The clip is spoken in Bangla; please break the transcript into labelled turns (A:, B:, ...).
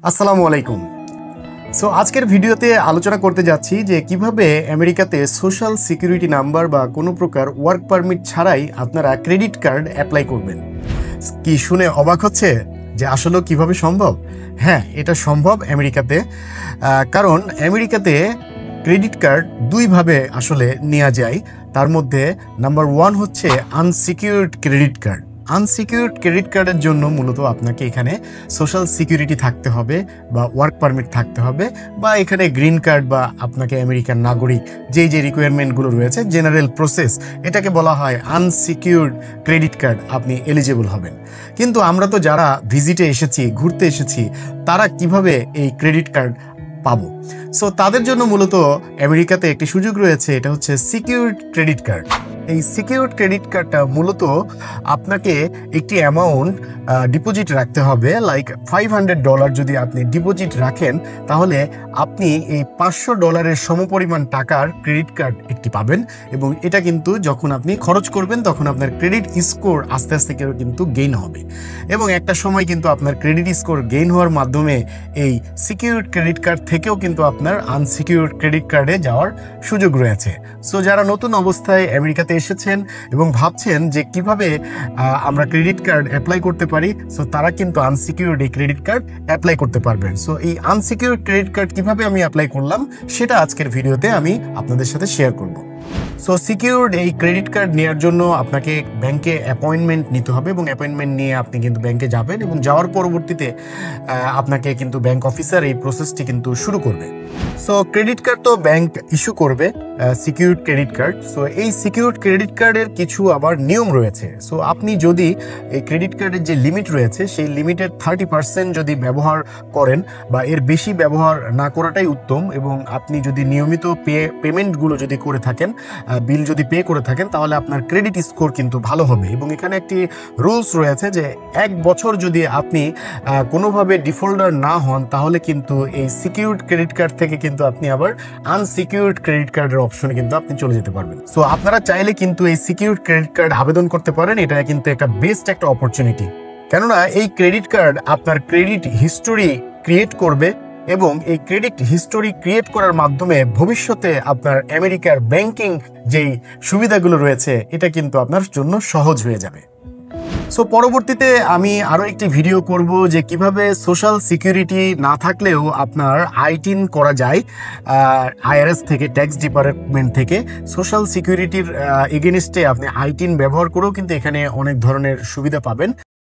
A: আসসালামু আলাইকুম। সো আজকের ভিডিওতে আলোচনা করতে যাচ্ছি যে কিভাবে আমেরিকাতে সোশ্যাল সিকিউরিটি নাম্বার বা কোনো প্রকার ওয়ার্ক পারমিট ছাড়াই আপনারা ক্রেডিট কার্ড অ্যাপ্লাই করবেন। কি শুনে অবাক হচ্ছে যে আসলে কিভাবে সম্ভব? হ্যাঁ, এটা সম্ভব আমেরিকাতে। কারণ আমেরিকাতে ক্রেডিট কার্ড দুইভাবে আসলে নেওয়া যায়। তার মধ্যে নাম্বার 1 হচ্ছে unsecured credit card. Unsecured credit কার্ডের জন্য মূলত আপনাকে এখানে সোশ্যাল সিকিউরিটি থাকতে হবে বা ওয়ার্ক পারমিট থাকতে হবে বা এখানে গ্রিন কার্ড বা আপনাকে আমেরিকান নাগরিক যে রিকোয়ারমেন্টগুলো রয়েছে জেনারেল প্রসেস, এটাকে বলা হয় আনসিকিউরড ক্রেডিট কার্ড, আপনি এলিজিবল হবেন। কিন্তু আমরা তো যারা ভিজিটে এসেছি, ঘুরতে এসেছি, তারা কিভাবে এই ক্রেডিট কার্ড পাবো? সো তাদের জন্য মূলত আমেরিকাতে একটি সুযোগ রয়েছে, এটা হচ্ছে সিকিউরড ক্রেডিট কার্ড। এই সিকিউরড ক্রেডিট কার্ডটা মূলত আপনাকে একটি অ্যামাউন্ট ডিপোজিট রাখতে হবে, লাইক $500 যদি আপনি ডিপোজিট রাখেন, তাহলে আপনি এই $500 সমপরিমাণ টাকার ক্রেডিট কার্ড একটি পাবেন। এবং এটা কিন্তু যখন আপনি খরচ করবেন তখন আপনার ক্রেডিট স্কোর আস্তে আস্তে কিন্তু গেইন হবে, এবং একটা সময় কিন্তু আপনার ক্রেডিট স্কোর গেইন হওয়ার মাধ্যমে এই সিকিউরড ক্রেডিট কার্ড থেকেও কিন্তু আপনার আনসিকিউরড ক্রেডিট কার্ডে যাওয়ার সুযোগ রয়েছে। সো যারা নতুন অবস্থায় আমেরিকাতে এসেছেন এবং ভাবছেন যে কিভাবে আমরা ক্রেডিট কার্ড অ্যাপ্লাই করতে পারি, সো তারা কিন্তু আনসিকিউরড এই ক্রেডিট কার্ড অ্যাপ্লাই করতে পারবেন। সো এই আনসিকিউরড ক্রেডিট কার্ড কিভাবে আমি অ্যাপ্লাই করলাম সেটা আজকের ভিডিওতে আমি আপনাদের সাথে শেয়ার করব। সো সিকিউরড এই ক্রেডিট কার্ড নেওয়ার জন্য আপনাকে ব্যাংকে অ্যাপয়েন্টমেন্ট নিতে হবে, এবং অ্যাপয়েন্টমেন্ট নিয়ে আপনি কিন্তু ব্যাংকে যাবেন, এবং যাওয়ার পরবর্তীতে আপনাকে কিন্তু ব্যাংক অফিসার এই প্রসেসটি কিন্তু শুরু করবে। সো ক্রেডিট কার্ড তো ব্যাংক ইস্যু করবে, সিকিউরড ক্রেডিট কার্ড। সো এই সিকিউরড ক্রেডিট কার্ডের কিছু আবার নিয়ম রয়েছে। সো আপনি যদি এই ক্রেডিট কার্ডের যে লিমিট রয়েছে সেই লিমিটের 30% যদি ব্যবহার করেন বা এর বেশি ব্যবহার না করাটাই উত্তম, এবং আপনি যদি নিয়মিত পেমেন্টগুলো যদি করে থাকেন, বিল যদি পে করে থাকেন, তাহলে আপনার ক্রেডিট স্কোর কিন্তু ভালো হবে। এবং এখানে একটি রুলস রয়েছে যে 1 বছর যদি আপনি কোনোভাবে ডিফল্টার না হন, তাহলে কিন্তু এই সিকিউরড ক্রেডিট কার্ড থেকে কিন্তু আপনি আবার আনসিকিউরড ক্রেডিট কার্ডের অপশনে কিন্তু আপনি চলে যেতে পারবেন। সো আপনারা চাইলে কিন্তু এই সিকিউরড ক্রেডিট কার্ড আবেদন করতে পারেন। এটা কিন্তু একটা বেস্ট একটা অপরচুনিটি, কেননা এই ক্রেডিট কার্ড আপনার ক্রেডিট হিস্টোরি ক্রিয়েট করবে, এবং এই ক্রেডিট হিস্টোরি ক্রিয়েট করার মাধ্যমে ভবিষ্যতে আপনার আমেরিকার ব্যাংকিং যেই সুবিধাগুলো রয়েছে এটা কিন্তু আপনার জন্য সহজ হয়ে যাবে। সো পরবর্তীতে আমি আরও একটি ভিডিও করব যে কিভাবে সোশ্যাল সিকিউরিটি না থাকলেও আপনার আইটিন করা যায়, আইআরএস থেকে, ট্যাক্স ডিপার্টমেন্ট থেকে সোশ্যাল সিকিউরিটির এগেনস্টে আপনি আইটিন ব্যবহার করেও কিন্তু এখানে অনেক ধরনের সুবিধা পাবেন।